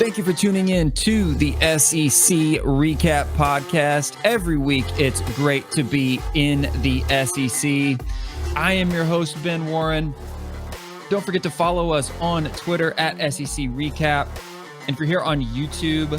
Thank you for tuning in to the SEC Recap Podcast. Every week, it's great to be in the SEC. I am your host, Ben Warren. Don't forget to follow us on Twitter at SEC Recap. And if you're here on YouTube,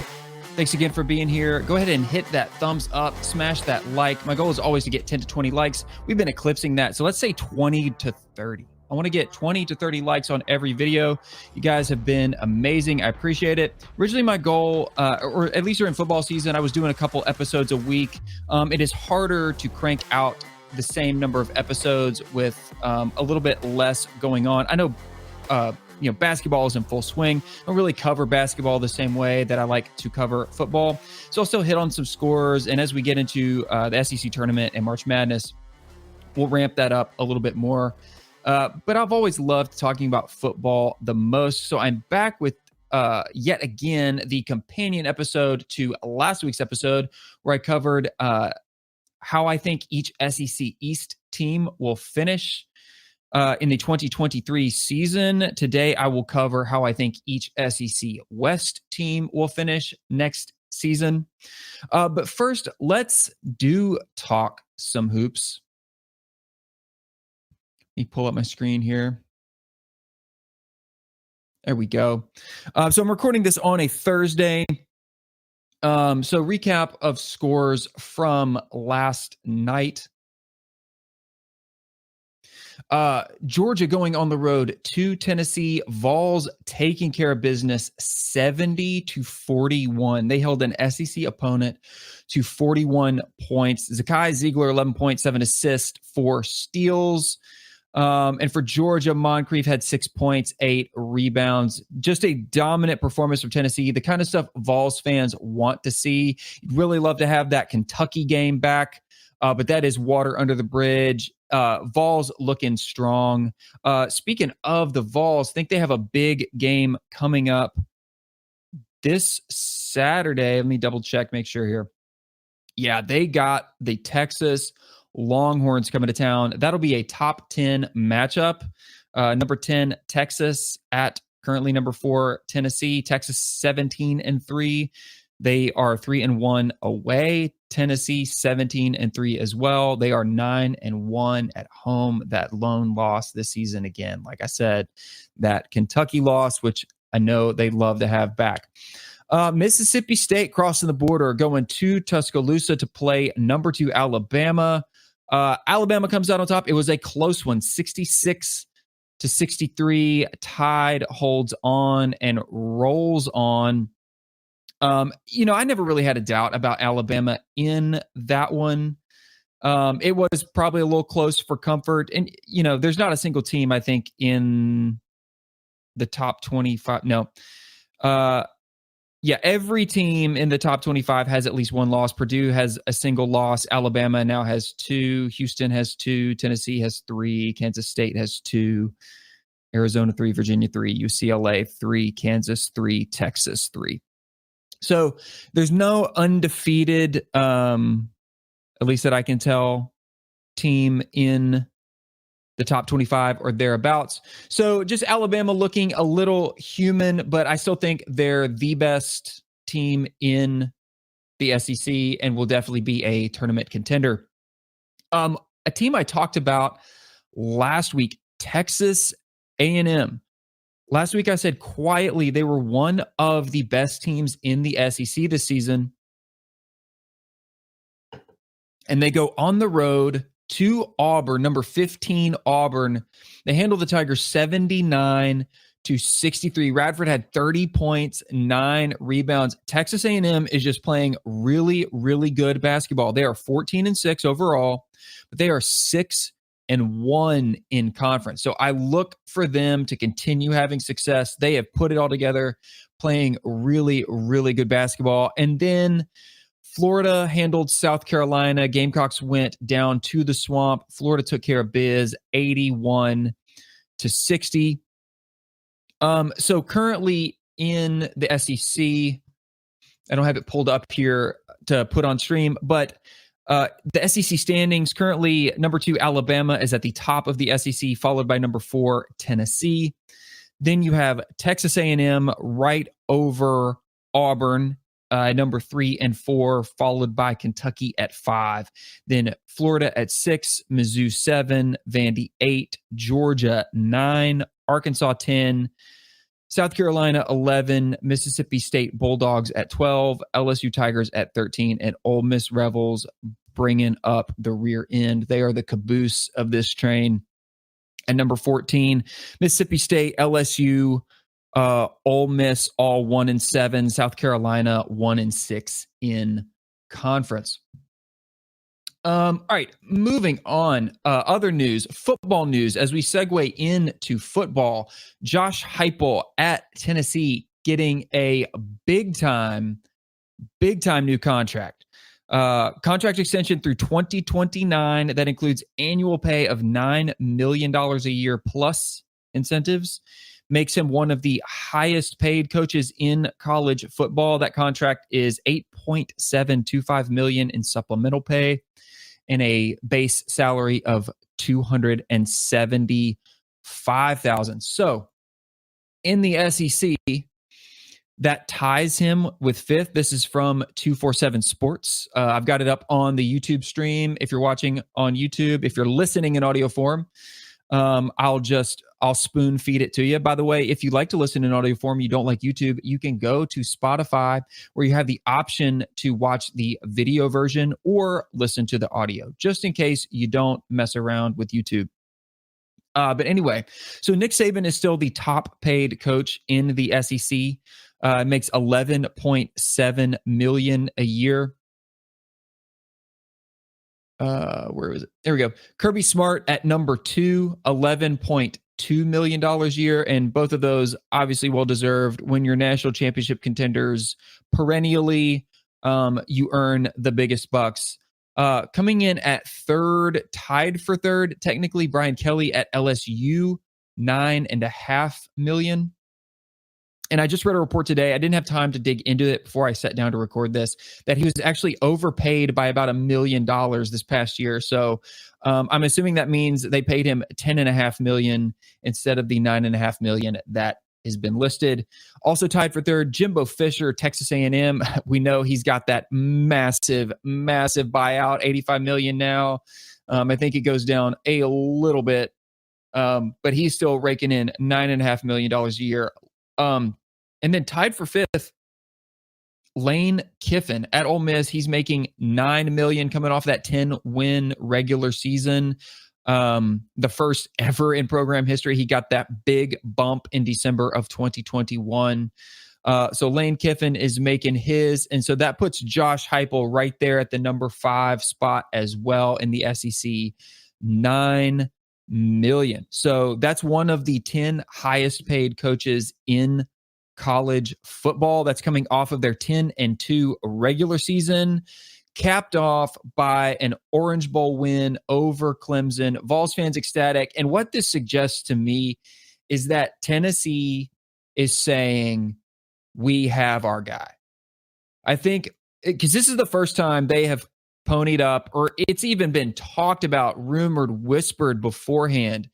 thanks again for being here. Go ahead and hit that thumbs up, smash that like. My goal is always to get 10 to 20 likes. We've been eclipsing that. So let's say 20 to 30. I want to get 20 to 30 likes on every video. You guys have been amazing. I appreciate it. Originally, my goal, or at least during football season, I was doing a couple episodes a week. It is harder to crank out the same number of episodes with a little bit less going on. I know, basketball is in full swing. I don't really cover basketball the same way that I like to cover football. So I'll still hit on some scores. And as we get into the SEC tournament and March Madness, we'll ramp that up a little bit more. But I've always loved talking about football the most. So I'm back with yet again the companion episode to last week's episode where I covered how I think each SEC East team will finish in the 2023 season. Today, I will cover how I think each SEC West team will finish next season. But first, let's talk some hoops. Let me pull up my screen here. There we go. So I'm recording this on a Thursday. So recap of scores from last night. Georgia going on the road to Tennessee. Vols taking care of business 70-41. They held an SEC opponent to 41 points. Zakai Ziegler, 11.7 assists, 4 steals. And for Georgia, Moncrief had 6 points, 8 rebounds. Just a dominant performance from Tennessee. The kind of stuff Vols fans want to see. You'd really love to have that Kentucky game back, but that is water under the bridge. Vols looking strong. Speaking of the Vols, I think they have a big game coming up this Saturday. Let me double check, make sure here. Yeah, they got the Texas Longhorns coming to town. That'll be a top 10 matchup. Number 10, Texas at currently number 4, Tennessee. Texas 17-3. They are 3-1 away. Tennessee 17-3 as well. They are 9-1 at home. That lone loss this season again. Like I said, that Kentucky loss, which I know they love to have back. Mississippi State crossing the border, going to Tuscaloosa to play number 2 Alabama. Alabama comes out on top. It was a close one, 66-63. Tide holds on and rolls on. I never really had a doubt about Alabama in that one. It was probably a little close for comfort. And, there's not a single team, I think, in the top 25. No. Every team in the top 25 has at least one loss. Purdue has a single loss. Alabama now has 2. Houston has 2. Tennessee has 3. Kansas State has 2. Arizona 3. Virginia 3. UCLA 3. Kansas 3. Texas 3. So there's no undefeated, at least that I can tell, team in the top 25 or thereabouts. So just Alabama looking a little human, but I still think they're the best team in the SEC and will definitely be a tournament contender. A team I talked about last week, Texas A&M. Last week I said quietly they were one of the best teams in the SEC this season. And they go on the road to Auburn, number 15 Auburn. They handled the Tigers 79-63. Radford had 30 points, 9 rebounds. Texas A&M is just playing really, really good basketball. They are 14-6 overall, but they are 6-1 in conference. So I look for them to continue having success. They have put it all together, playing really, really good basketball. And then Florida handled South Carolina. Gamecocks went down to the Swamp. Florida took care of biz 81-60. So currently in the SEC, I don't have it pulled up here to put on stream, but the SEC standings currently, number 2 Alabama is at the top of the SEC, followed by number 4 Tennessee. Then you have Texas A&M right over Auburn, number 3 and 4, followed by Kentucky at 5. Then Florida at 6, Mizzou 7, Vandy 8, Georgia 9, Arkansas 10, South Carolina 11, Mississippi State Bulldogs at 12, LSU Tigers at 13, and Ole Miss Rebels bringing up the rear end. They are the caboose of this train. At number 14, Mississippi State, LSU, Ole Miss, all 1-7, South Carolina 1-6 in conference. All right, moving on. Other news, football news. As we segue into football, Josh Heupel at Tennessee getting a big time new contract. Contract extension through 2029 that includes annual pay of $9 million a year plus incentives. Makes him one of the highest paid coaches in college football. That contract is $8.725 million in supplemental pay and a base salary of $275,000. So in the SEC, that ties him with 5th. This is from 247 Sports. I've got it up on the YouTube stream. If you're watching on YouTube, if you're listening in audio form, I'll spoon feed it to you. By the way, if you like to listen in audio form, you don't like YouTube, you can go to Spotify where you have the option to watch the video version or listen to the audio, just in case you don't mess around with YouTube. But anyway, so Nick Saban is still the top paid coach in the SEC. Makes $11.7 million a year. Where was it? There we go. Kirby Smart at number 2, $11.2 million a year. And both of those obviously well-deserved. When you're national championship contenders perennially, you earn the biggest bucks. Coming in at 3rd, tied for 3rd, technically Brian Kelly at LSU, $9.5 million. And I just read a report today. I didn't have time to dig into it before I sat down to record this, that he was actually overpaid by about $1 million this past year. So I'm assuming that means they paid him $10.5 million instead of the $9.5 million that has been listed. Also tied for 3rd, Jimbo Fisher, Texas A&M. We know he's got that massive buyout, $85 million now. I think it goes down a little bit, but he's still raking in $9.5 million a year. And then tied for 5th, Lane Kiffin at Ole Miss. He's making $9 million coming off that 10-win regular season. The first ever in program history. He got that big bump in December of 2021. So Lane Kiffin is making his. And so that puts Josh Heupel right there at the number 5 spot as well in the SEC, $9 million. So that's one of the 10 highest paid coaches in college football. That's coming off of their 10-2 regular season, capped off by an Orange Bowl win over Clemson. Vols fans ecstatic. And what this suggests to me is that Tennessee is saying, we have our guy. I think because this is the first time they have ponied up, or it's even been talked about, rumored, whispered beforehand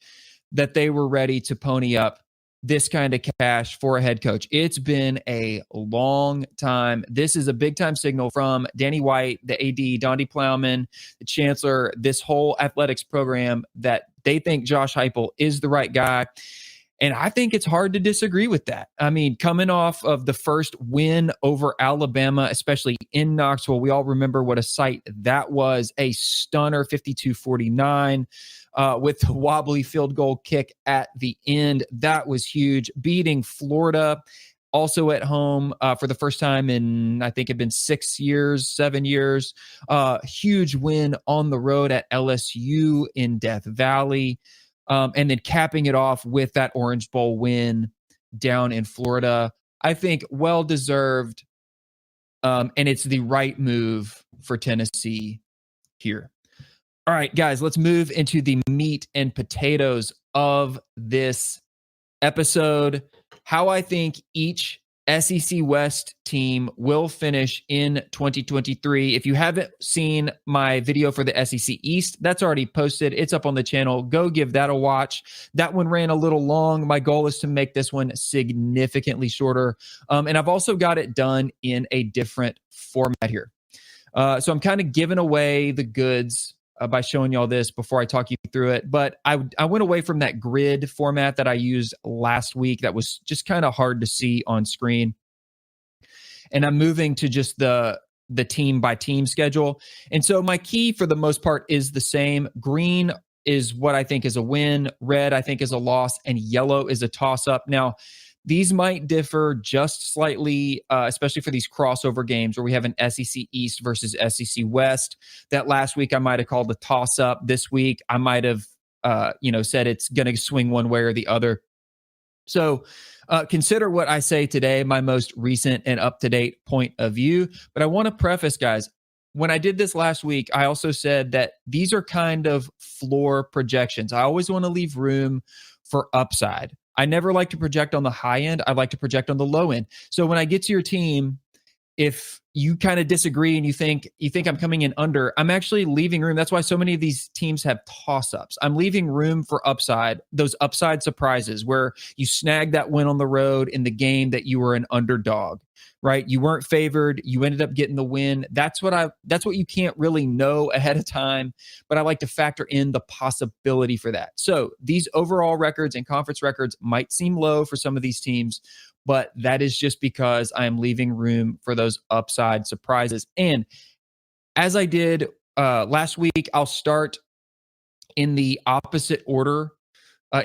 that they were ready to pony up this kind of cash for a head coach. It's been a long time. This is a big time signal from Danny White, the AD, Donnie Plowman, the chancellor, this whole athletics program, that they think Josh Heupel is the right guy. And I think it's hard to disagree with that. I mean, coming off of the first win over Alabama, especially in Knoxville, we all remember what a sight that was, a stunner 52-49 with the wobbly field goal kick at the end. That was huge. Beating Florida also at home for the first time in, I think it'd been 7 years. Huge win on the road at LSU in Death Valley. And then capping it off with that Orange Bowl win down in Florida. I think well-deserved, and it's the right move for Tennessee here. All right, guys, let's move into the meat and potatoes of this episode. How I think each SEC West team will finish in 2023. If you haven't seen my video for the SEC East, that's already posted. It's up on the channel. Go give that a watch. That one ran a little long. My goal is to make this one significantly shorter. And I've also got it done in a different format here. So I'm kind of giving away the goods by showing y'all this before I talk you through it. But I went away from that grid format that I used last week that was just kind of hard to see on screen. And I'm moving to just the team by team schedule. And so my key for the most part is the same. Green is what I think is a win. Red, I think, is a loss. And yellow is a toss-up. Now, these might differ just slightly, especially for these crossover games where we have an SEC East versus SEC West. That last week I might have called a toss-up. This week I might have, said it's going to swing one way or the other. So consider what I say today my most recent and up-to-date point of view. But I want to preface, guys, when I did this last week, I also said that these are kind of floor projections. I always want to leave room for upside. I never like to project on the high end. I like to project on the low end. So when I get to your team, if you kind of disagree and you think I'm coming in under, I'm actually leaving room. That's why so many of these teams have toss-ups. I'm leaving room for upside, those upside surprises where you snag that win on the road in the game that you were an underdog, right? You weren't favored. You ended up getting the win. That's what you can't really know ahead of time, but I like to factor in the possibility for that. So these overall records and conference records might seem low for some of these teams, but that is just because I am leaving room for those upside surprises. And as I did last week, I'll start in the opposite order,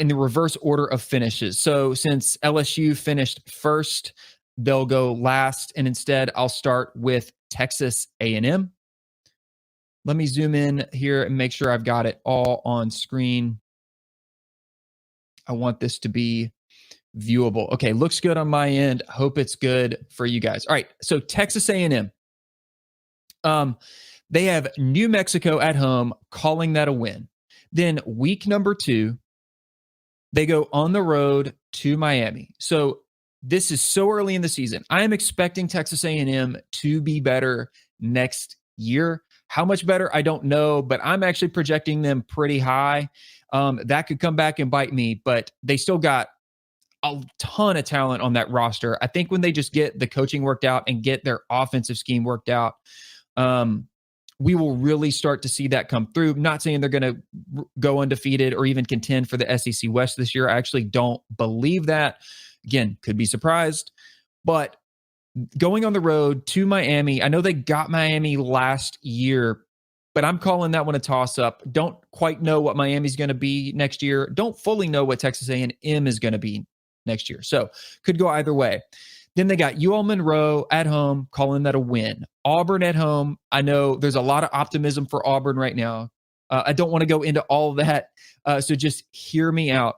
in the reverse order of finishes. So since LSU finished first, they'll go last, and instead I'll start with Texas A&M. Let me zoom in here and make sure I've got it all on screen. I want this to be viewable. Okay, looks good on my end. Hope it's good for you guys. All right, so Texas A&M. They have New Mexico at home, calling that a win. Then week number 2, they go on the road to Miami. So this is so early in the season. I am expecting Texas A&M to be better next year. How much better, I don't know, but I'm actually projecting them pretty high. That could come back and bite me, but they still got a ton of talent on that roster. I think when they just get the coaching worked out and get their offensive scheme worked out, we will really start to see that come through. I'm not saying they're going to go undefeated or even contend for the SEC West this year. I actually don't believe that. Again, could be surprised. But going on the road to Miami, I know they got Miami last year, but I'm calling that one a toss-up. Don't quite know what Miami's going to be next year. Don't fully know what Texas A&M is going to be next year. So could go either way. Then they got UL Monroe at home, calling that a win. Auburn at home. I know there's a lot of optimism for Auburn right now. I don't want to go into all of that. So just hear me out.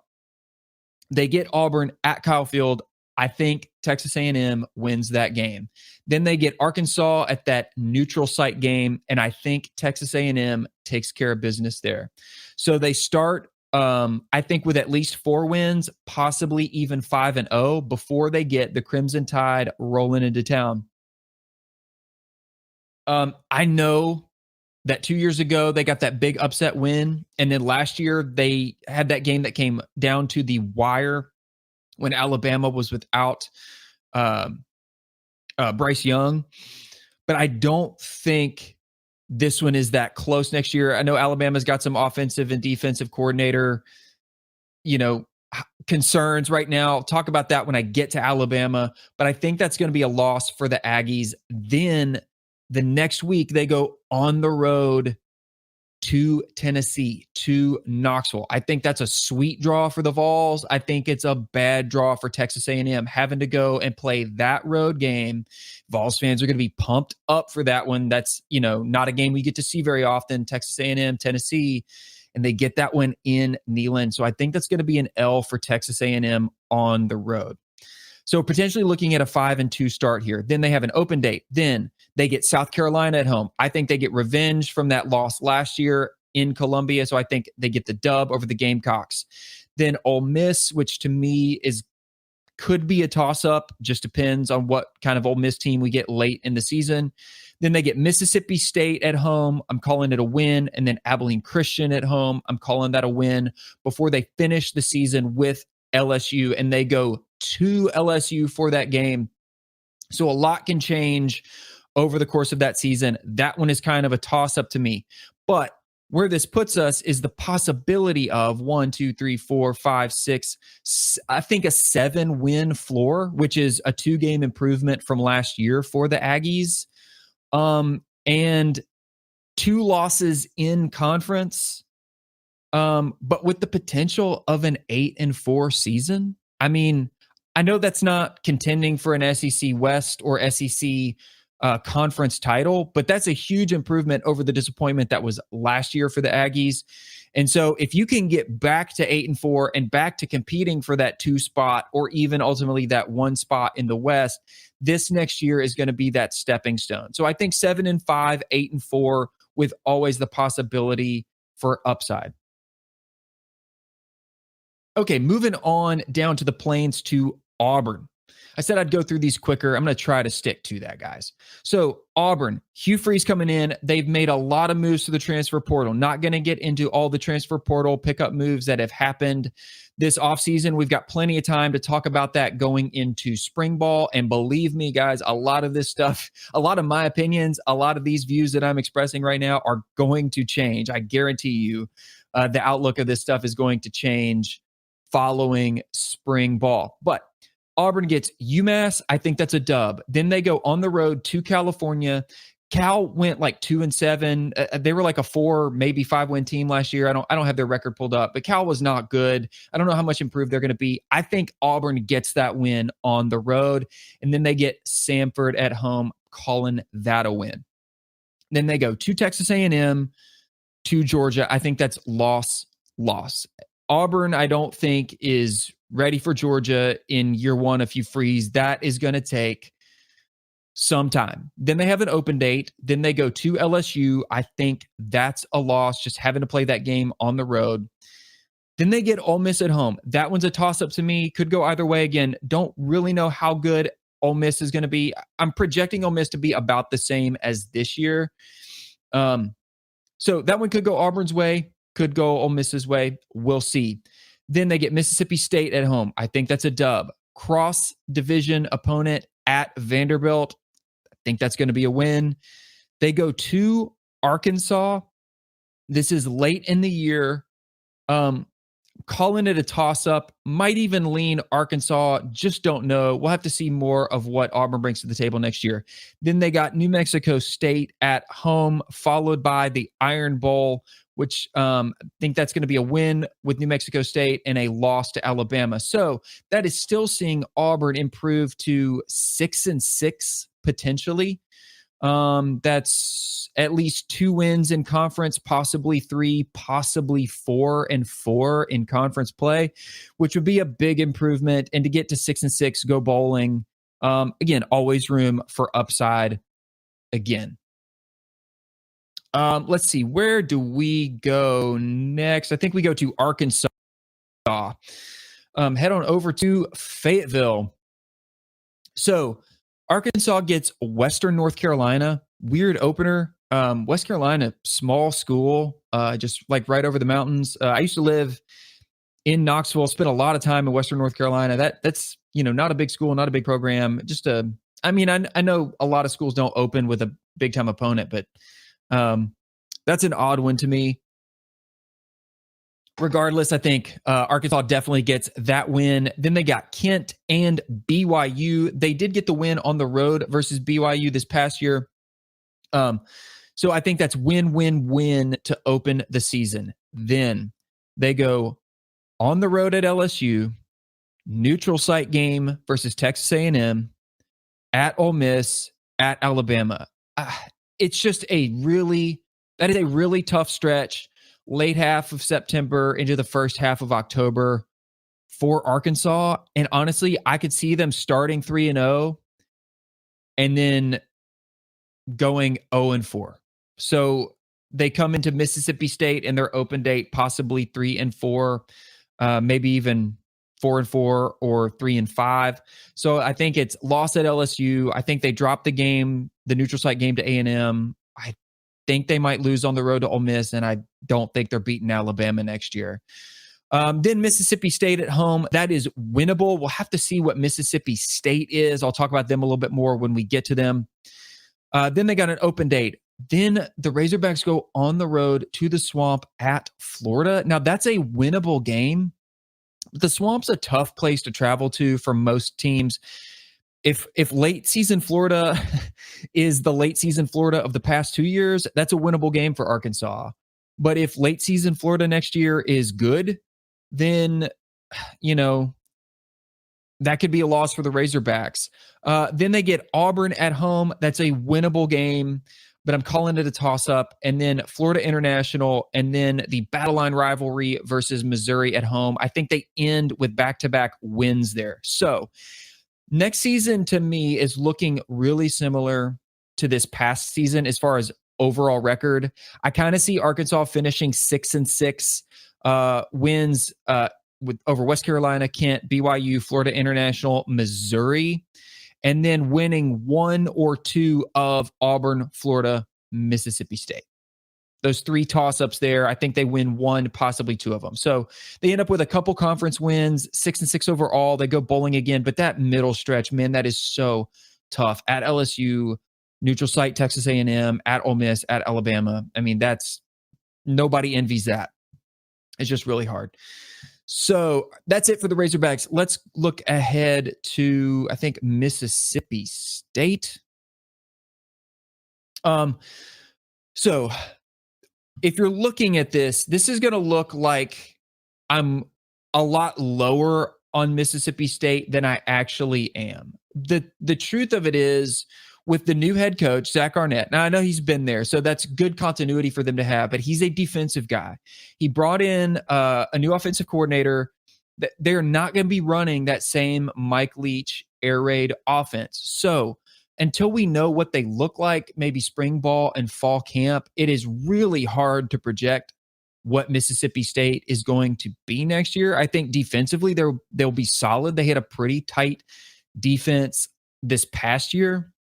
They get Auburn at Kyle Field. I think Texas A&M wins that game. Then they get Arkansas at that neutral site game, and I think Texas A&M takes care of business there. So they start, I think, with at least 4 wins, possibly even 5-0 before they get the Crimson Tide rolling into town. I know that 2 years ago they got that big upset win, and then last year they had that game that came down to the wire when Alabama was without Bryce Young. But I don't think this one is that close next year. I know Alabama's got some offensive and defensive coordinator, concerns right now. I'll talk about that when I get to Alabama, but I think that's going to be a loss for the Aggies. Then the next week they go on the road to Tennessee, to Knoxville. I think that's a sweet draw for the Vols. I think it's a bad draw for Texas A&M having to go and play that road game. Vols fans are going to be pumped up for that one. That's, not a game we get to see very often. Texas A&M, Tennessee, and they get that one in Neyland. So I think that's going to be an L for Texas A&M on the road. So potentially looking at a 5-2 start here. Then they have an open date. Then they get South Carolina at home. I think they get revenge from that loss last year in Columbia. So I think they get the dub over the Gamecocks. Then Ole Miss, which to me is could be a toss-up. Just depends on what kind of Ole Miss team we get late in the season. Then they get Mississippi State at home. I'm calling it a win. And then Abilene Christian at home. I'm calling that a win before they finish the season with LSU, and they go to LSU for that game. So a lot can change over the course of that season. That one is kind of a toss-up to me. But where this puts us is the possibility of 1, 2, 3, 4, 5, 6, I think a 7-win floor, which is a 2-game improvement from last year for the Aggies. And 2 losses in conference, but with the potential of an 8-4 season. I mean, I know that's not contending for an SEC West or SEC conference title, but that's a huge improvement over the disappointment that was last year for the Aggies. And so if you can get back to 8-4 and back to competing for that 2 spot, or even ultimately that 1 spot in the West, this next year is going to be that stepping stone. So I think 7-5, 8-4, with always the possibility for upside. Okay, moving on down to the Plains to Auburn. I said I'd go through these quicker. I'm going to try to stick to that, guys. So Auburn, Hugh Freeze coming in. They've made a lot of moves to the transfer portal. Not going to get into all the transfer portal pickup moves that have happened this offseason. We've got plenty of time to talk about that going into spring ball. And believe me, guys, a lot of this stuff, a lot of my opinions, a lot of these views that I'm expressing right now are going to change. I guarantee you the outlook of this stuff is going to change following spring ball. But Auburn gets UMass. I think that's a dub. Then they go on the road to California. Cal went like 2-7. They were like a 4, maybe 5-win team last year. I don't have their record pulled up, but Cal was not good. I don't know how much improved they're going to be. I think Auburn gets that win on the road, and then they get Samford at home, calling that a win. Then they go to Texas A&M, to Georgia. I think that's loss. Auburn, I don't think, is ready for Georgia in year 1 if you freeze. That is going to take some time. Then they have an open date. Then they go to LSU. I think that's a loss, just having to play that game on the road. Then they get Ole Miss at home. That one's a toss-up to me. Could go either way. Again, don't really know how good Ole Miss is going to be. I'm projecting Ole Miss to be about the same as this year. So that one could go Auburn's way, could go Ole Miss's way. We'll see. Then they get Mississippi State at home. I think that's a dub. Cross-division opponent at Vanderbilt. I think that's going to be a win. They go to Arkansas. This is late in the year. Calling it a toss-up. Might even lean Arkansas. Just don't know. We'll have to see more of what Auburn brings to the table next year. Then they got New Mexico State at home, followed by the Iron Bowl, which I think that's going to be a win with New Mexico State and a loss to Alabama. So that is still seeing Auburn improve to 6-6 potentially. That's at least 2 wins in conference, possibly 3, possibly 4-4 in conference play, which would be a big improvement. And to get to 6-6, go bowling. Again, always room for upside again. Let's see. Where do we go next? I think we go to Arkansas. Head on over to Fayetteville. So Arkansas gets Western North Carolina. Weird opener. West Carolina, small school, just like right over the mountains. I used to live in Knoxville, spent a lot of time in Western North Carolina. That's not a big school, not a big program. Just I know a lot of schools don't open with a big time opponent, but that's an odd one to me. Regardless, I think Arkansas definitely gets that win. Then they got Kent and BYU. They did get the win on the road versus BYU this past year. So I think that's win to open the season. Then they go on the road at LSU, neutral site game versus Texas A&M, at Ole Miss, at Alabama. It's just that is a really tough stretch. Late half of September into the first half of October for Arkansas. And honestly, I could see them starting 3-0 and then going 0-4. So they come into Mississippi State in their open date, possibly 3-4, maybe even 4-4 or 3-5. So I think it's loss at LSU. I think they dropped the game, the neutral site game to A&M. I think they might lose on the road to Ole Miss, and I don't think they're beating Alabama next year. Then Mississippi State at home. That is winnable. We'll have to see what Mississippi State is. I'll talk about them a little bit more when we get to them. Then they got an open date. Then the Razorbacks go on the road to the Swamp at Florida. Now, that's a winnable game. The Swamp's a tough place to travel to for most teams. If late season Florida is the late season Florida of the past 2 years, that's a winnable game for Arkansas. But if late season Florida next year is good, then, that could be a loss for the Razorbacks. Then they get Auburn at home. That's a winnable game, but I'm calling it a toss-up. And then Florida International, and then the Battle Line rivalry versus Missouri at home. I think they end with back-to-back wins there. So next season, to me, is looking really similar to this past season as far as overall record. I kind of see Arkansas finishing 6-6, wins over West Carolina, Kent, BYU, Florida International, Missouri, and then winning 1 or 2 of Auburn, Florida, Mississippi State. Those 3 toss-ups there, I think they win 1, possibly 2 of them. So they end up with a couple conference wins, 6-6 overall. They go bowling again, but that middle stretch, man, that is so tough. At LSU, neutral site, Texas A&M, at Ole Miss, at Alabama. I mean, nobody envies that. It's just really hard. So that's it for the Razorbacks. Let's look ahead to, I think, Mississippi State. So if you're looking at this is going to look like I'm a lot lower on Mississippi State than I actually am. The truth of it is, with the new head coach, Zach Arnett. Now, I know he's been there, so that's good continuity for them to have, but he's a defensive guy. He brought in a new offensive coordinator. They're not going to be running that same Mike Leach air raid offense. So until we know what they look like, maybe spring ball and fall camp, it is really hard to project what Mississippi State is going to be next year. I think defensively, they'll be solid. They had a pretty tight defense this past year.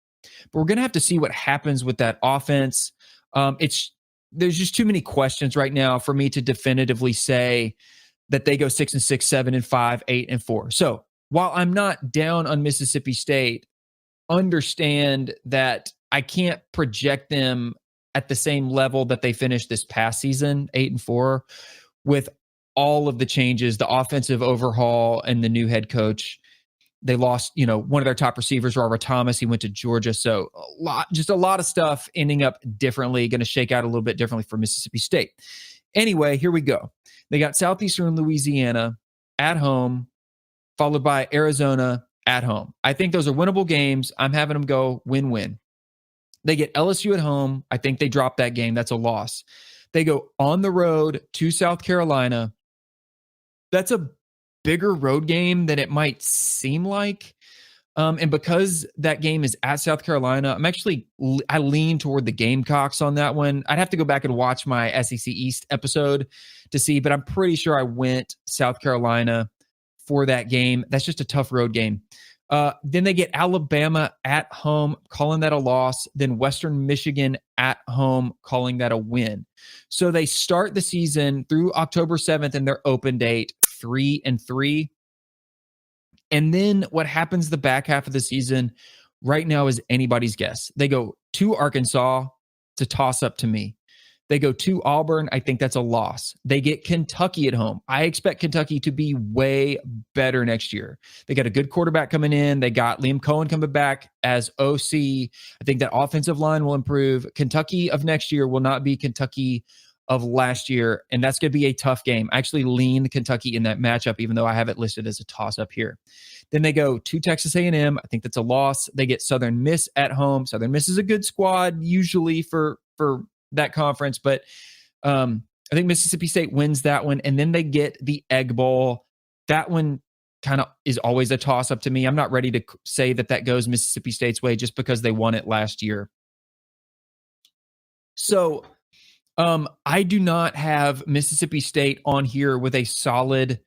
But we're going to have to see what happens with that offense. There's just too many questions right now for me to definitively say that they go 6-6, 7-5, 8-4. So while I'm not down on Mississippi State, understand that I can't project them at the same level that they finished this past season, 8-4, with all of the changes, the offensive overhaul, and the new head coach. They lost, one of their top receivers, Robert Thomas. He went to Georgia. So a lot of stuff ending up differently, going to shake out a little bit differently for Mississippi State. Anyway, here we go. They got Southeastern Louisiana at home, followed by Arizona at home. I think those are winnable games. I'm having them go win-win. They get LSU at home. I think they drop that game. That's a loss. They go on the road to South Carolina. That's a bigger road game than it might seem like. And because that game is at South Carolina, I lean toward the Gamecocks on that one. I'd have to go back and watch my SEC East episode to see, but I'm pretty sure I went South Carolina for that game. That's just a tough road game. Then they get Alabama at home, calling that a loss. Then Western Michigan at home, calling that a win. So they start the season through October 7th in their open date, 3-3. And then what happens the back half of the season right now is anybody's guess. They go to Arkansas. It's a toss-up to me. They go to Auburn. I think that's a loss. They get Kentucky at home. I expect Kentucky to be way better next year. They got a good quarterback coming in. They got Liam Cohen coming back as OC. I think that offensive line will improve. Kentucky of next year will not be Kentucky of last year, and that's going to be a tough game. I actually lean Kentucky in that matchup, even though I have it listed as a toss-up here. Then they go to Texas A&M. I think that's a loss. They get Southern Miss at home. Southern Miss is a good squad usually for that conference, but I think Mississippi State wins that one. And then they get the Egg Bowl. That one kind of is always a toss-up to me. I'm not ready to say that goes Mississippi State's way just because they won it last year. So I do not have Mississippi State on here with a solid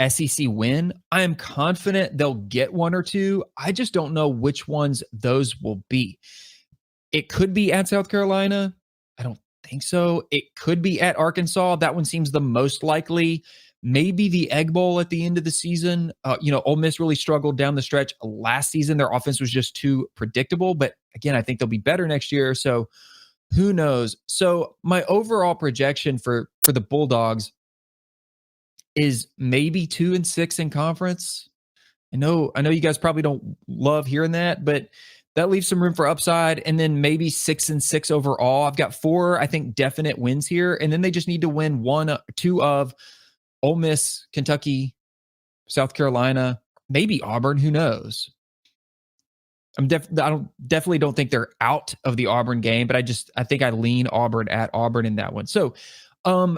SEC win. I am confident they'll get one or two. I just don't know which ones those will be. It could be at South Carolina. I don't think so. It could be at Arkansas. That one seems the most likely. Maybe the Egg Bowl at the end of the season. Ole Miss really struggled down the stretch last season. Their offense was just too predictable. But again, I think they'll be better next year. So who knows? So my overall projection for the Bulldogs is maybe 2-6 in conference. I know you guys probably don't love hearing that, but that leaves some room for upside, and then maybe 6-6 overall. I've got 4, I think, definite wins here, and then they just need to win 1 or 2 of Ole Miss, Kentucky, South Carolina, maybe Auburn. Who knows? I definitely don't think they're out of the Auburn game, but I think I lean Auburn at Auburn in that one. So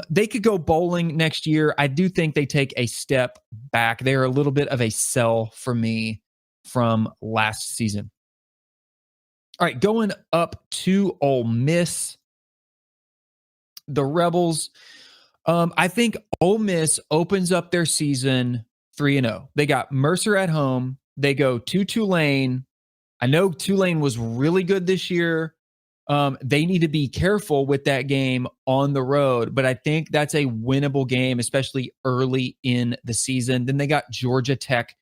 they could go bowling next year. I do think they take a step back. They're a little bit of a sell for me from last season. All right, going up to Ole Miss, the Rebels. I think Ole Miss opens up their season 3-0. They got Mercer at home. They go to Tulane. I know Tulane was really good this year. They need to be careful with that game on the road, but I think that's a winnable game, especially early in the season. Then they got Georgia Tech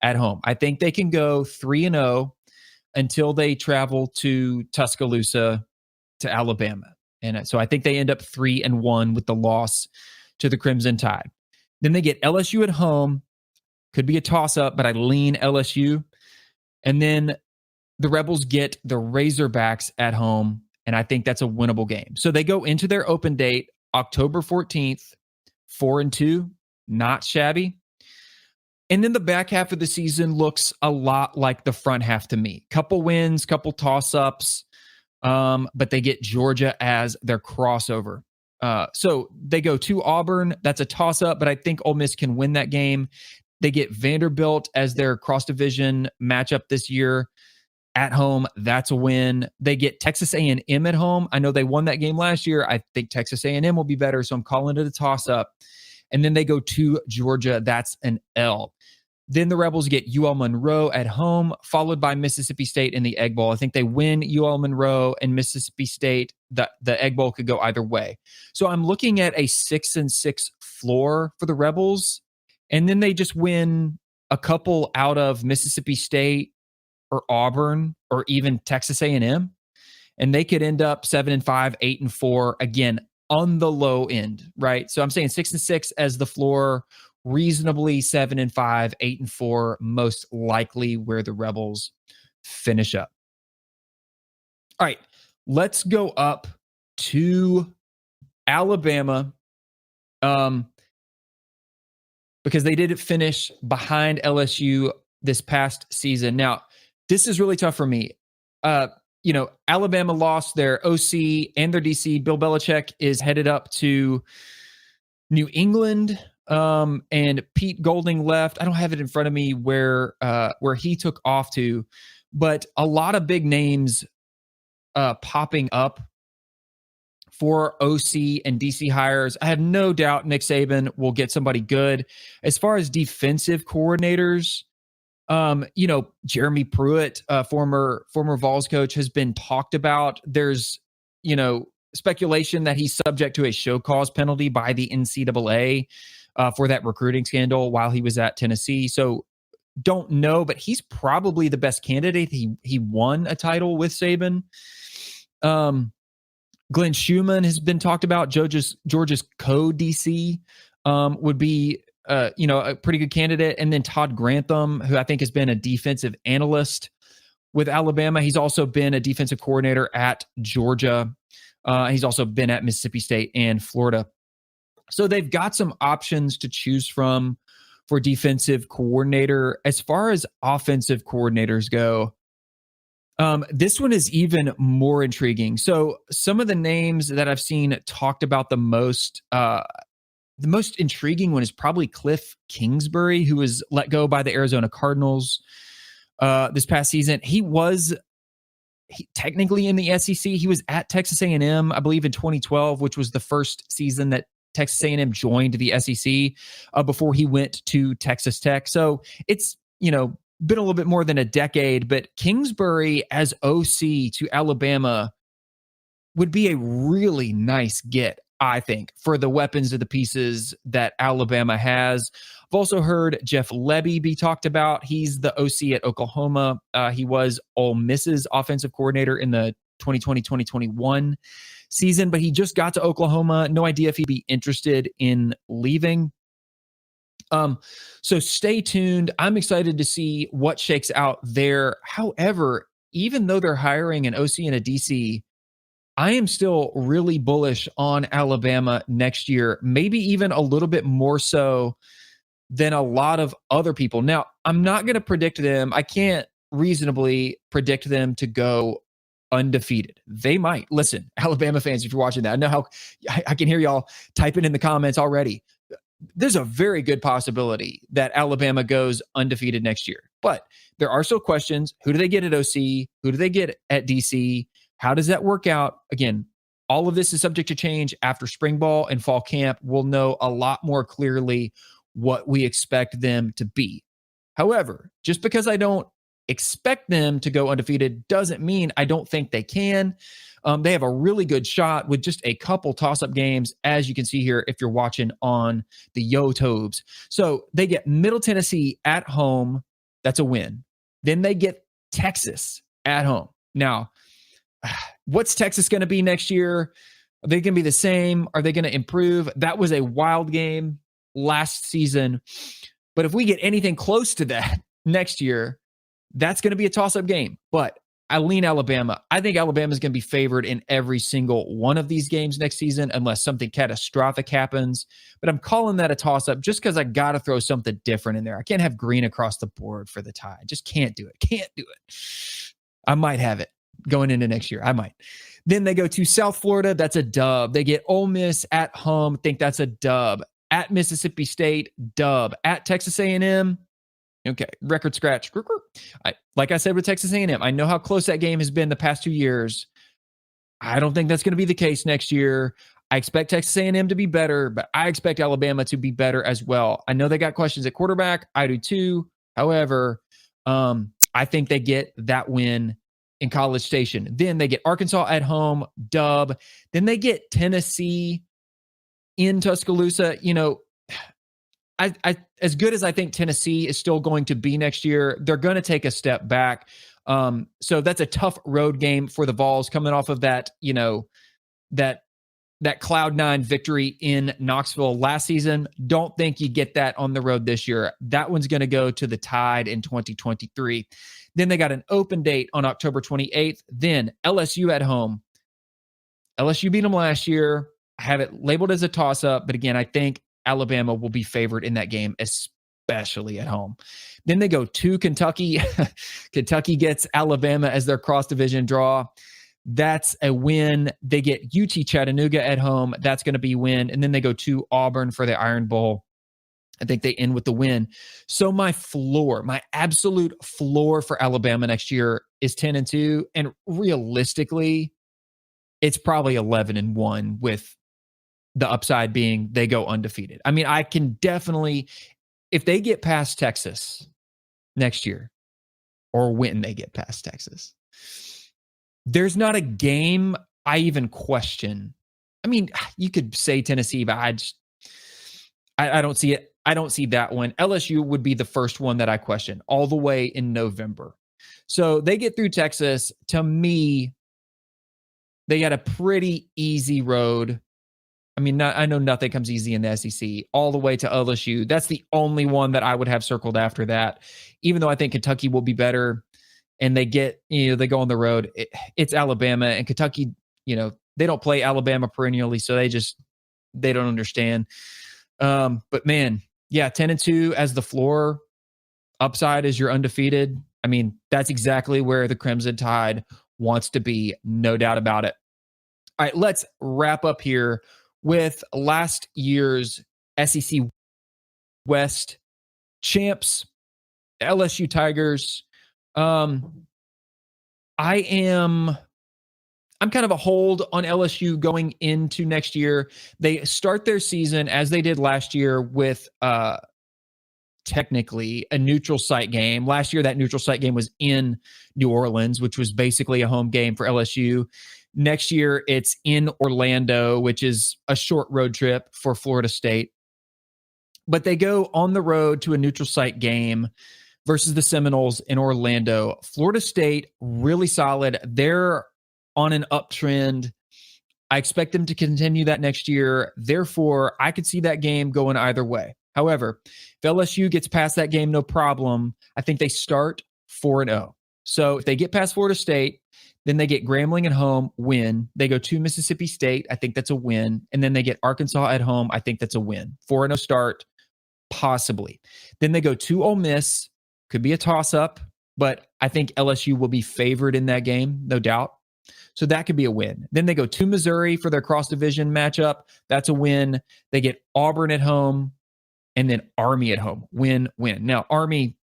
at home. I think they can go 3-0 until they travel to Tuscaloosa to Alabama. And so I think they end up 3-1 with the loss to the Crimson Tide. Then they get LSU at home. Could be a toss-up, but I lean LSU. And then the Rebels get the Razorbacks at home, and I think that's a winnable game. So they go into their open date, October 14th, 4-2, not shabby. And then the back half of the season looks a lot like the front half to me. Couple wins, couple toss-ups, but they get Georgia as their crossover. So they go to Auburn. That's a toss-up, but I think Ole Miss can win that game. They get Vanderbilt as their cross-division matchup this year at home. That's a win. They get Texas A&M at home. I know they won that game last year. I think Texas A&M will be better, so I'm calling it a toss-up. And then they go to Georgia. That's an L. Then the Rebels get UL Monroe at home, followed by Mississippi State in the Egg Bowl. I think they win UL Monroe and Mississippi State. The Egg Bowl could go either way. So I'm looking at a 6-6 floor for the Rebels. And then they just win a couple out of Mississippi State or Auburn or even Texas A&M. And they could end up 7-5, 8-4, again, on the low end, right? So I'm saying 6-6 as the floor, reasonably 7-5, 8-4, most likely where the Rebels finish up. All right, let's go up to Alabama, because they did finish behind LSU this past season. Now, this is really tough for me. Alabama lost their OC and their DC. Bill Belichick is headed up to New England, and Pete Golding left. I don't have it in front of me where he took off to, but a lot of big names popping up for OC and DC hires. I have no doubt Nick Saban will get somebody good. As far as defensive coordinators, Jeremy Pruitt, former Vols coach, has been talked about. There's, speculation that he's subject to a show cause penalty by the NCAA for that recruiting scandal while he was at Tennessee. So don't know, but he's probably the best candidate. He won a title with Saban. Glenn Schumann has been talked about. Georgia's co-DC would be a pretty good candidate. And then Todd Grantham, who I think has been a defensive analyst with Alabama. He's also been a defensive coordinator at Georgia. He's also been at Mississippi State and Florida. So they've got some options to choose from for defensive coordinator. As far as offensive coordinators go, this one is even more intriguing. So some of the names that I've seen talked about the most intriguing one is probably Cliff Kingsbury, who was let go by the Arizona Cardinals this past season. He technically in the SEC. He was at Texas A&M, I believe, in 2012, which was the first season that Texas A&M joined the SEC before he went to Texas Tech. So it's, been a little bit more than a decade, but Kingsbury as OC to Alabama would be a really nice get, I think, for the weapons of the pieces that Alabama has. I've also heard Jeff Lebby be talked about. He's the OC at Oklahoma. He was Ole Miss's offensive coordinator in the 2020-2021 season, but he just got to Oklahoma. No idea if he'd be interested in leaving. So stay tuned. I'm excited to see what shakes out there. However, even though they're hiring an OC and a DC, I am still really bullish on Alabama next year, maybe even a little bit more so than a lot of other people. Now, I'm not going to predict them. I can't reasonably predict them to go undefeated. They might. Listen, Alabama fans, if you're watching that, I know how I can hear y'all typing in the comments already. There's a very good possibility that Alabama goes undefeated next year. But there are still questions. Who do they get at OC? Who do they get at DC? How does that work out? Again, all of this is subject to change after spring ball and fall camp. We'll know a lot more clearly what we expect them to be. However, just because I don't expect them to go undefeated doesn't mean I don't think they can. They have a really good shot with just a couple toss-up games, as you can see here if you're watching on the YouTubes. So they get Middle Tennessee at home. That's a win. Then they get Texas at home. Now, what's Texas going to be next year? Are they going to be the same? Are they going to improve? That was a wild game last season. But if we get anything close to that next year, that's going to be a toss-up game. But I lean Alabama. I think Alabama is going to be favored in every single one of these games next season unless something catastrophic happens. But I'm calling that a toss-up just because I got to throw something different in there. I can't have green across the board for the tie. I just can't do it. Can't do it. I might have it going into next year. I might. Then they go to South Florida. That's a dub. They get Ole Miss at home. Think that's a dub. At Mississippi State, dub. At Texas A&M, okay, record scratch. Like I said with Texas A&M, I know how close that game has been the past 2 years. I don't think that's going to be the case next year. I expect Texas A&M to be better, but I expect Alabama to be better as well. I know they got questions at quarterback. I do too. However, I think they get that win in College Station. Then they get Arkansas at home, dub. Then they get Tennessee in Tuscaloosa. I as good as I think Tennessee is still going to be next year, they're going to take a step back. So that's a tough road game for the Vols coming off of that, that Cloud9 victory in Knoxville last season. Don't think you get that on the road this year. That one's going to go to the Tide in 2023. Then they got an open date on October 28th. Then LSU at home. LSU beat them last year. I have it labeled as a toss-up, but again, I think Alabama will be favored in that game, especially at home. Then they go to Kentucky. Kentucky gets Alabama as their cross-division draw. That's a win. They get UT Chattanooga at home. That's going to be a win. And then they go to Auburn for the Iron Bowl. I think they end with the win. So my absolute floor for Alabama next year is 10-2. And realistically, it's probably 11-1 with the upside being they go undefeated. I mean, I can definitely, if they get past Texas next year, or when they get past Texas, there's not a game I even question. I mean, you could say Tennessee, but I don't see it. I don't see that one. LSU would be the first one that I question all the way in November. So they get through Texas. To me, they got a pretty easy road. I mean, I know nothing comes easy in the SEC, all the way to LSU. That's the only one that I would have circled after that, even though I think Kentucky will be better and they get, they go on the road. It's Alabama, and Kentucky, they don't play Alabama perennially, so they don't understand. But man, yeah, 10-2 as the floor. Upside is you're undefeated. I mean, that's exactly where the Crimson Tide wants to be, no doubt about it. All right, let's wrap up here with last year's SEC West champs, LSU Tigers. I am I'm kind of a hold on LSU going into next year. They start their season as they did last year with technically a neutral site game. Last year, that neutral site game was in New Orleans, which was basically a home game for LSU. Next year, it's in Orlando, which is a short road trip for Florida State. But they go on the road to a neutral site game versus the Seminoles in Orlando. Florida State, really solid. They're on an uptrend. I expect them to continue that next year. Therefore, I could see that game going either way. However, if LSU gets past that game, no problem. I think they start 4-0. So if they get past Florida State, then they get Grambling at home, win. They go to Mississippi State. I think that's a win. And then they get Arkansas at home. I think that's a win. 4-0 start, possibly. Then they go to Ole Miss. Could be a toss-up, but I think LSU will be favored in that game, no doubt. So that could be a win. Then they go to Missouri for their cross-division matchup. That's a win. They get Auburn at home and then Army at home. Win. Now, Army,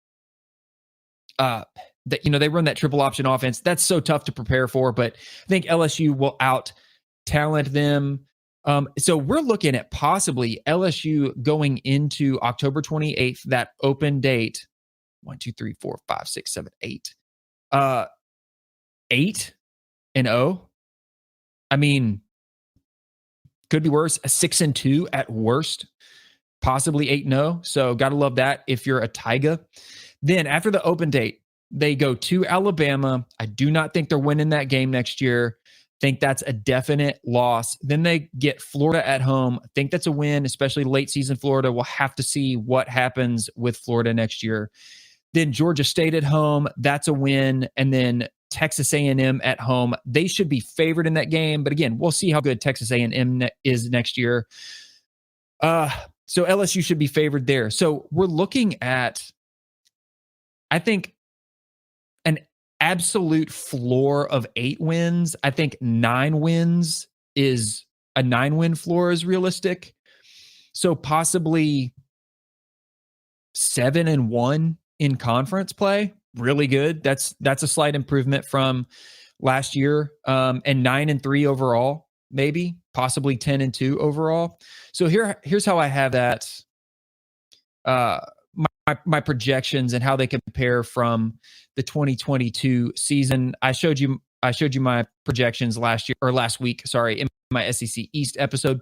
they run that triple option offense. That's so tough to prepare for, but I think LSU will out-talent them. So we're looking at possibly LSU going into October 28th, that open date. 1, 2, 3, 4, 5, 6, 7, 8. 8-0. I mean, could be worse. A 6-2 at worst, possibly 8-0. So gotta love that if you're a Tiger. Then after the open date, they go to Alabama. I do not think they're winning that game next year. Think that's a definite loss. Then they get Florida at home. I think that's a win, especially late season Florida. We'll have to see what happens with Florida next year. Then Georgia State at home. That's a win. And then Texas A&M at home. They should be favored in that game. But again, we'll see how good Texas A&M is next year. So LSU should be favored there. So we're looking at, I think, an absolute floor of 8 wins. I think 9 wins is a 9-win floor is realistic. So possibly 7-1 in conference play. Really good. That's a slight improvement from last year. And 9-3 overall, maybe possibly 10-2 overall. So here's how I have that. My projections and how they compare from the 2022 season. I showed you my projections last week, in my SEC East episode.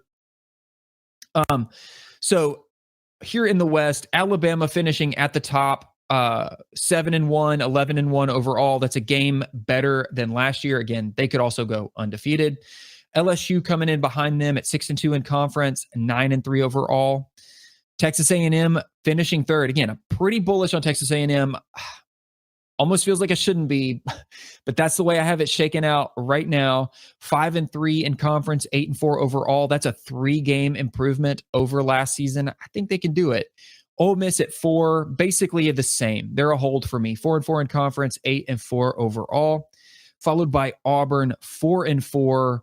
So here in the West, Alabama finishing at the top, 7-1, 11-1 overall. That's a game better than last year. Again, they could also go undefeated. LSU coming in behind them at 6-2 in conference, 9-3 overall. Texas A&M finishing third. Again, I'm pretty bullish on Texas A&M. Almost feels like I shouldn't be, but that's the way I have it shaken out right now. 5-3 in conference, 8-4 overall. That's a 3-game improvement over last season. I think they can do it. Ole Miss at 4, basically the same. They're a hold for me. 4-4 in conference, 8-4 overall. Followed by Auburn, 4-4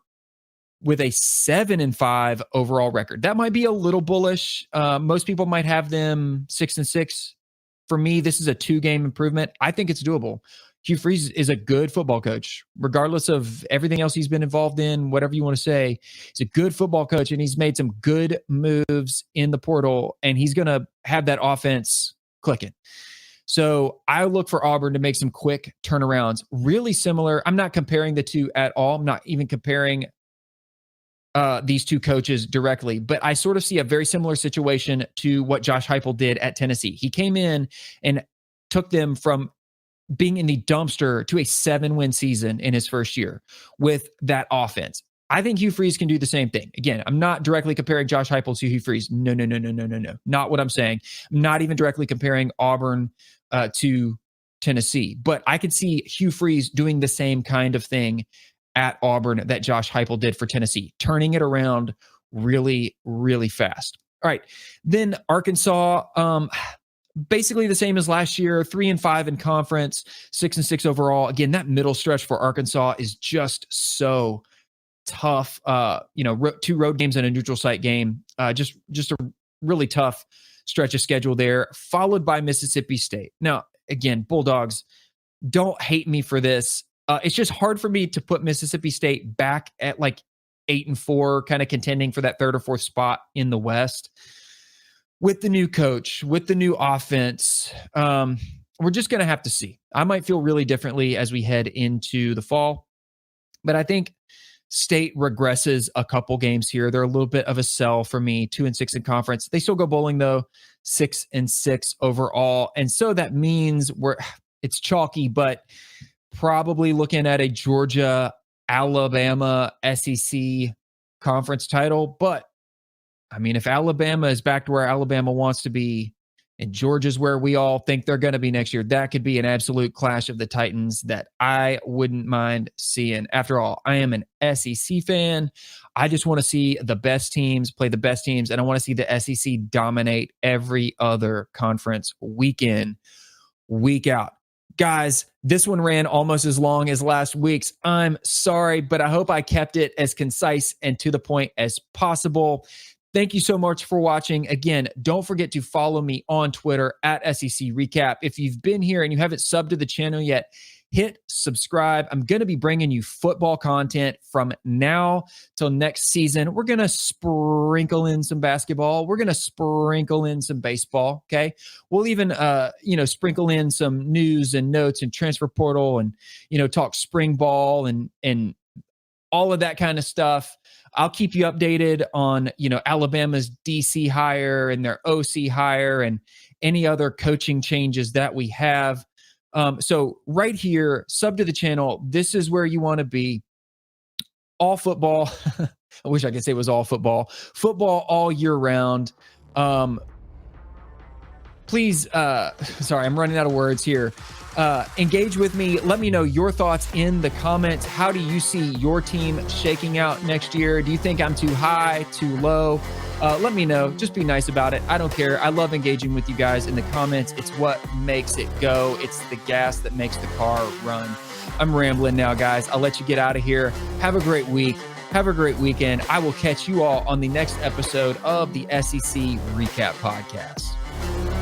with a 7-5 overall record. That might be a little bullish. Most people might have them 6-6. For me, this is a 2-game improvement. I think it's doable. Hugh Freeze is a good football coach, regardless of everything else he's been involved in, whatever you want to say. He's a good football coach, and he's made some good moves in the portal, and he's going to have that offense clicking. So I look for Auburn to make some quick turnarounds. Really similar. I'm not comparing the two at all. I'm not even comparing these two coaches directly, but I sort of see a very similar situation to what Josh Heupel did at Tennessee. He came in and took them from being in the dumpster to a 7-win season in his first year with that offense. I think Hugh Freeze can do the same thing. Again, I'm not directly comparing Josh Heupel to Hugh Freeze. No. Not what I'm saying. I'm not even directly comparing Auburn to Tennessee, but I could see Hugh Freeze doing the same kind of thing at Auburn that Josh Heupel did for Tennessee, turning it around really, really fast. All right. Then Arkansas, basically the same as last year, 3-5 in conference, 6-6 overall. Again, that middle stretch for Arkansas is just so tough. 2 road games and a neutral site game. Just a really tough stretch of schedule there, followed by Mississippi State. Now, again, Bulldogs, don't hate me for this. It's just hard for me to put Mississippi State back at like 8-4, kind of contending for that third or fourth spot in the West. With the new coach, with the new offense, we're just going to have to see. I might feel really differently as we head into the fall, but I think State regresses a couple games here. They're a little bit of a sell for me. 2-6 in conference. They still go bowling though, 6-6 overall. And so that means it's chalky, but probably looking at a Georgia, Alabama, SEC conference title. But I mean, if Alabama is back to where Alabama wants to be, and Georgia's where we all think they're going to be next year, that could be an absolute clash of the Titans that I wouldn't mind seeing. After all, I am an SEC fan. I just want to see the best teams play the best teams, and I want to see the SEC dominate every other conference week in, week out. Guys, this one ran almost as long as last week's. I'm sorry, but I hope I kept it as concise and to the point as possible. Thank you so much for watching. Again, don't forget to follow me on Twitter at SEC Recap. If you've been here and you haven't subbed to the channel yet, hit subscribe. I'm going to be bringing you football content from now till next season. We're going to sprinkle in some basketball. We're going to sprinkle in some baseball. Okay. We'll even, sprinkle in some news and notes and transfer portal and, talk spring ball and all of that kind of stuff. I'll keep you updated on, Alabama's DC hire and their OC hire and any other coaching changes that we have. So right here, sub to the channel. This is where you want to be. All football. I wish I could say it was all football. Football all year round. Please, sorry, I'm running out of words here. Engage with me. Let me know your thoughts in the comments. How do you see your team shaking out next year? Do you think I'm too high, too low? Let me know. Just be nice about it. I don't care. I love engaging with you guys in the comments. It's what makes it go. It's the gas that makes the car run. I'm rambling now, guys. I'll let you get out of here. Have a great week. Have a great weekend. I will catch you all on the next episode of the SEC Recap Podcast.